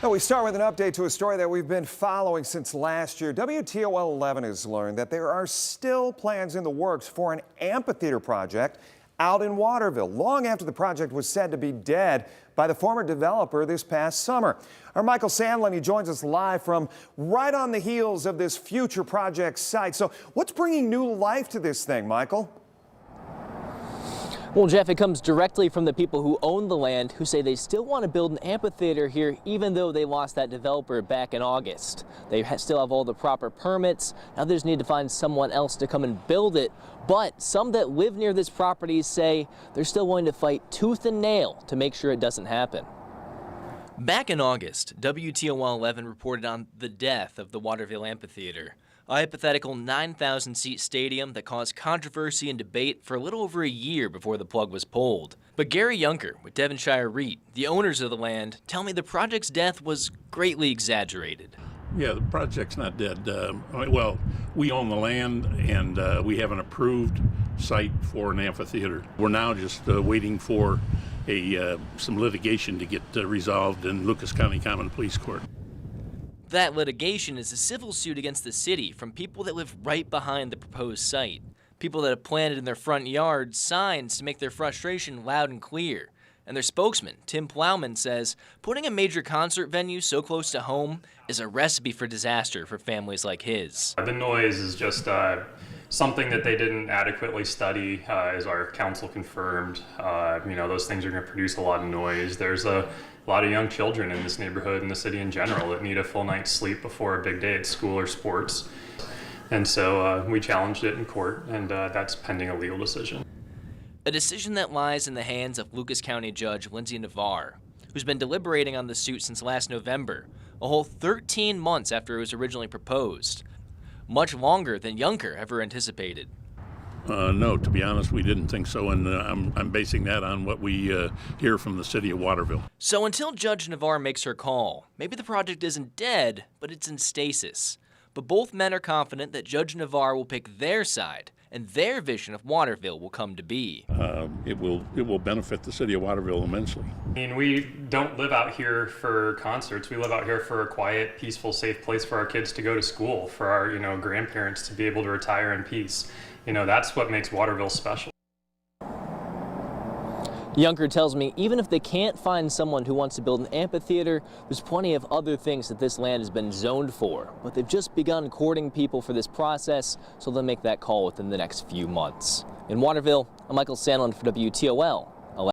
Now we start with an update to a story that we've been following since last year. WTOL 11 has learned that there are still plans in the works for an amphitheater project out in Waterville, long after the project was said to be dead by the former developer this past summer. Our Michael Sandlin, he joins us live from right on the heels of this future project site. So what's bringing new life to this thing, Michael? Well, Jeff, it comes directly from the people who own the land, who say they still want to build an amphitheater here, even though they lost that developer back in August. They still have all the proper permits. Now they just need to find someone else to come and build it. But some that live near this property say they're still willing to fight tooth and nail to make sure it doesn't happen. Back in August, WTOL 11 reported on the death of the Waterville Amphitheater, a hypothetical 9,000-seat stadium that caused controversy and debate for a little over a year before the plug was pulled. But Gary Junker with Devonshire REIT, the owners of the land, tell me the project's death was greatly exaggerated. Yeah, the project's not dead. Well, we own the land, and we have an approved site for an amphitheater. We're now just waiting for some litigation to get resolved in Lucas County Common Pleas Court. That litigation is a civil suit against the city from people that live right behind the proposed site. People that have planted in their front yards signs to make their frustration loud and clear. And their spokesman, Tim Plowman, says putting a major concert venue so close to home is a recipe for disaster for families like his. The noise is just something that they didn't adequately study, as our council confirmed. Those things are going to produce a lot of noise. There's a lot of young children in this neighborhood and the city in general that need a full night's sleep before a big day at school or sports. And so we challenged it in court, and that's pending a legal decision. A decision that lies in the hands of Lucas County Judge Lindsay Navarre, who's been deliberating on the suit since last November, a whole 13 months after it was originally proposed. Much longer than Junker ever anticipated. No, to be honest, we didn't think so, and I'm basing that on what we hear from the city of Waterville. So until Judge Navarre makes her call, maybe the project isn't dead, but it's in stasis. But both men are confident that Judge Navarre will pick their side, and their vision of Waterville will come to be. It will benefit the city of Waterville immensely. We don't live out here for concerts. We live out here for a quiet, peaceful, safe place for our kids to go to school, for our grandparents to be able to retire in peace. That's what makes Waterville special. Junker tells me even if they can't find someone who wants to build an amphitheater, there's plenty of other things that this land has been zoned for. But they've just begun courting people for this process, so they'll make that call within the next few months. In Waterville, I'm Michael Sandlin for WTOL.